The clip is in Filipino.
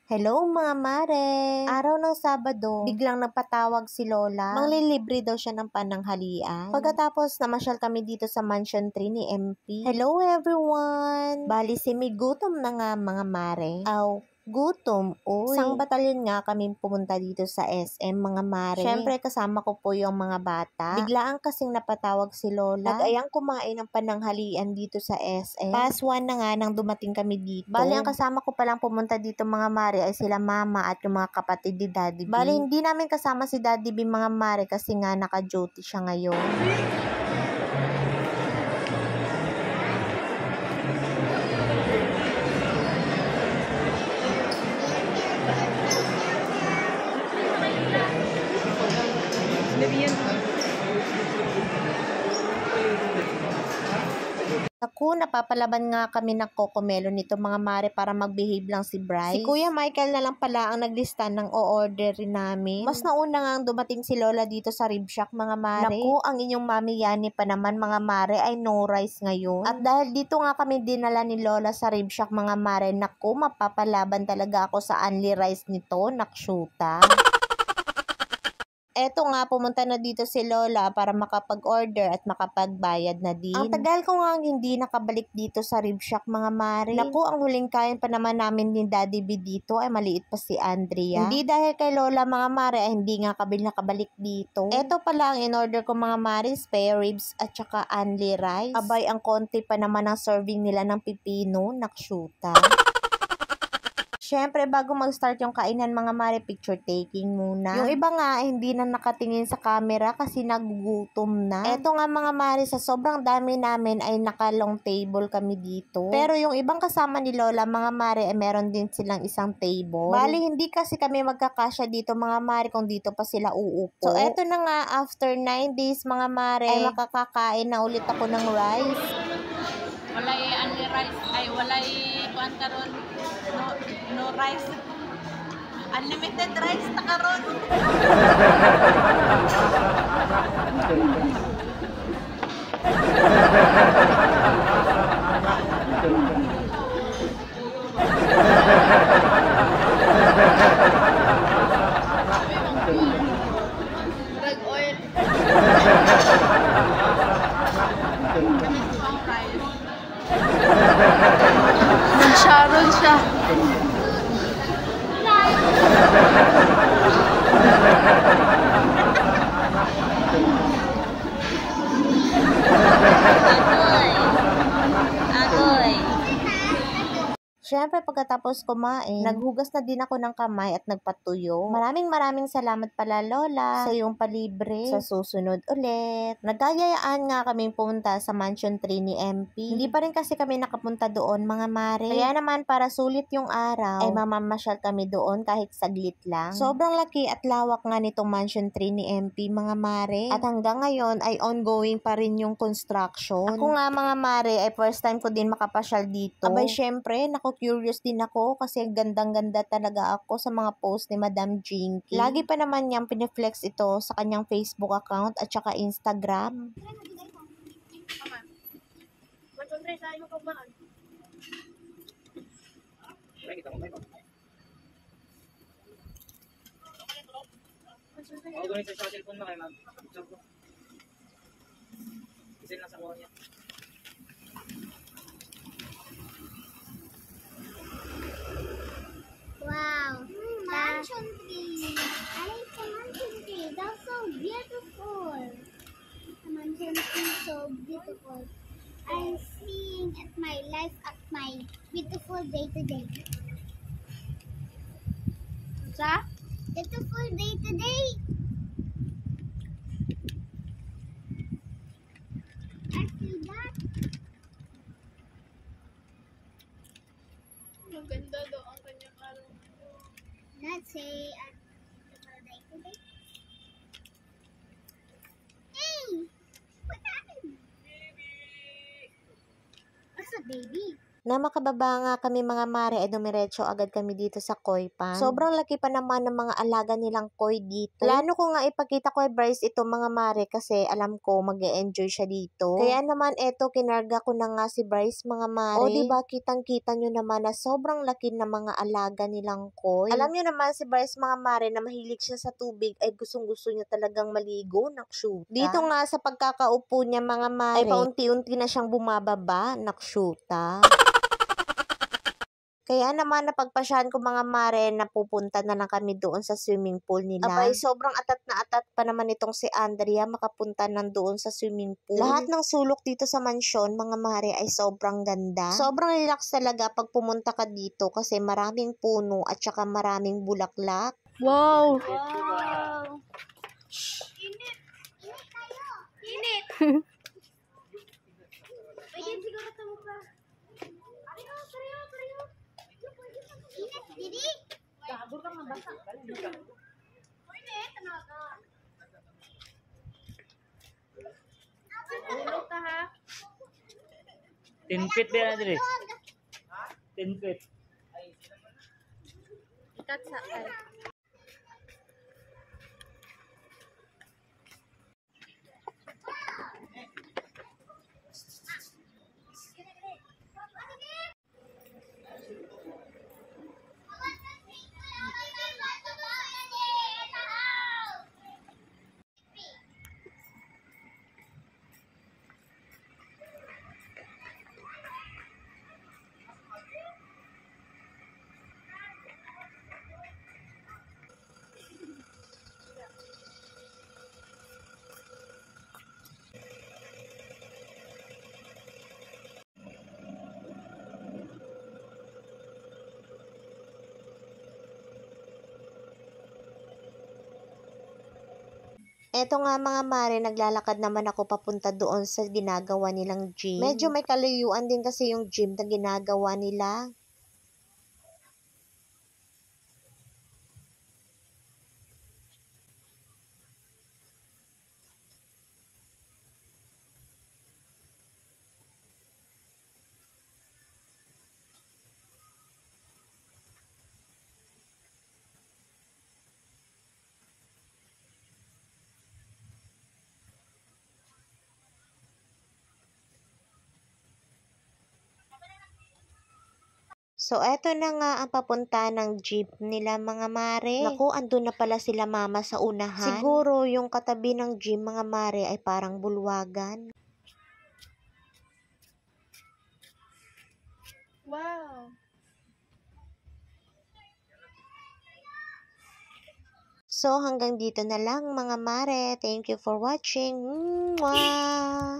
Hello mga mare! Araw ng Sabado, biglang nagpatawag si Lola. Manglilibre daw siya ng pananghalian. Pagkatapos namasyal kami dito sa Mansion 3 ni MP. Hello everyone! Bali gutom na nga mga mare. Gutom, uy. Isang batalyon nga kami pumunta dito sa SM, mga mare. Syempre, kasama ko po yung mga bata. Biglaan kasing napatawag si Lola. Nag-ayang kumain ng pananghalian dito sa SM. Past 1 na nga nang dumating kami dito. Bali, ang kasama ko palang pumunta dito mga mare ay sila mama at yung mga kapatid ni Daddy B. Bali, hindi namin kasama si Daddy B mga mare kasi nga naka-duty siya ngayon. Naku, napapalaban nga kami ng Cocomelon nito mga mare para mag-behave lang si Bryce. Si Kuya Michael na lang pala ang naglista ng o-orderin namin. Mas nauna nga ang dumating si Lola dito sa Rib Shack mga mare. Naku, ang inyong mami Yani pa naman mga mare ay no rice ngayon. At dahil dito nga kami dinala ni Lola sa Rib Shack mga mare, naku, mapapalaban talaga ako sa only rice nito, nakshuta. Eto nga, pumunta na dito si Lola para makapag-order at makapagbayad na din. Ang tagal ko nga hindi nakabalik dito sa Rib Shack mga mare. Naku, ang huling kain pa naman namin ni Daddy B dito ay maliit pa si Andrea. Hindi dahil kay Lola mga mare ay hindi nga nakabalik dito. Eto pala ang in-order ko mga mare, spare ribs at saka only rice. Abay, ang konti pa naman ang serving nila ng pipino, nakshuta. Siyempre, bago mag-start yung kainan mga mare, picture taking muna. Yung iba nga, hindi na nakatingin sa camera kasi nagugutom na. Eto nga mga mare, sa sobrang dami namin ay naka-long table kami dito. Pero yung ibang kasama ni Lola, mga mare, ay meron din silang isang table. Bali, hindi kasi kami magkakasya dito mga mare kung dito pa sila uupo. So, eto na nga, after 9 days mga mare, ay makakakain na ulit ako ng rice. Walay only rice, ay walay kuan karon, no rice. Unlimited rice ta karon. Drug oil. Nag-sharon siya. Agoy. Siyempre, pagkatapos kumain, naghugas na din ako ng kamay at nagpatuyo. Maraming salamat pala, Lola, sa iyong palibre. Sa susunod ulit. Nagkayayaan nga kaming pumunta sa Mansion 3 ni MP. Hindi pa rin kasi kami nakapunta doon, mga mare. Kaya naman, para sulit yung araw, ay mamamasyal kami doon kahit saglit lang. Sobrang laki at lawak nga nitong Mansion 3 ni MP, mga mare. At hanggang ngayon, ay ongoing pa rin yung construction. Ako nga, mga mare, ay first time ko din makapasyal dito. Abay, syempre, curious din ako kasi gandang-ganda talaga ako sa mga post ni Madam Jinky. Lagi pa naman niyang piniflex ito sa kanyang Facebook account at saka Instagram. Ako ganito sa cellphone na kayo, ma'am. Kasi nasa kuha niya. Wow, Mansion 3. I like the Mansion 3. That's so beautiful. The Mansion 3 is so beautiful. I'm seeing at my life at my beautiful day today. Sa? Beautiful day today. I feel that. Maganda daw ang kanyang araw. Let's say a beautiful day today. Hey, what happened? Baby! What's a baby? Na makababa nga kami mga mare ay dumiretso agad kami dito sa koi pond. Sobrang laki pa naman ng mga alaga nilang koi dito. Plano ko nga ipakita ko kay Bryce ito mga mare kasi alam ko mag-e-enjoy siya dito. Kaya naman eto kinarga ko na nga si Bryce mga mare. O diba kitang-kita nyo naman na sobrang laki ng mga alaga nilang koi. Alam nyo naman si Bryce mga mare na mahilig siya sa tubig ay gustong-gusto niya talagang maligo, nakshuta. Dito nga sa pagkakaupo niya mga mare ay paunti-unti na siyang bumababa, nakshuta. Kaya naman napagpasyahan ko mga mare na pupunta na lang kami doon sa swimming pool nila. Abay, sobrang atat na atat pa naman itong si Andrea makapunta doon sa swimming pool. Lahat ng sulok dito sa mansyon mga mare ay sobrang ganda. Sobrang relax talaga pag pumunta ka dito kasi maraming puno at saka maraming bulaklak. Wow! Wow! Init! Init tayo! Init! Pwede siguro sa mukha. Pareho! Init, didi! Gago ka mabasa. Init, talaga. Ulo ka ha? 10 feet din, Andre. 10 feet. Ikat sa ay. Eto nga mga mare, naglalakad naman ako papunta doon sa ginagawa nilang gym. Medyo may kalayuan din kasi yung gym na ginagawa nila. So, eto na nga ang papunta ng jeep nila mga mare. Naku, andun na pala sila mama sa unahan. Siguro yung katabi ng gym mga mare ay parang bulwagan. Wow! So, hanggang dito na lang mga mare. Thank you for watching. Mwah!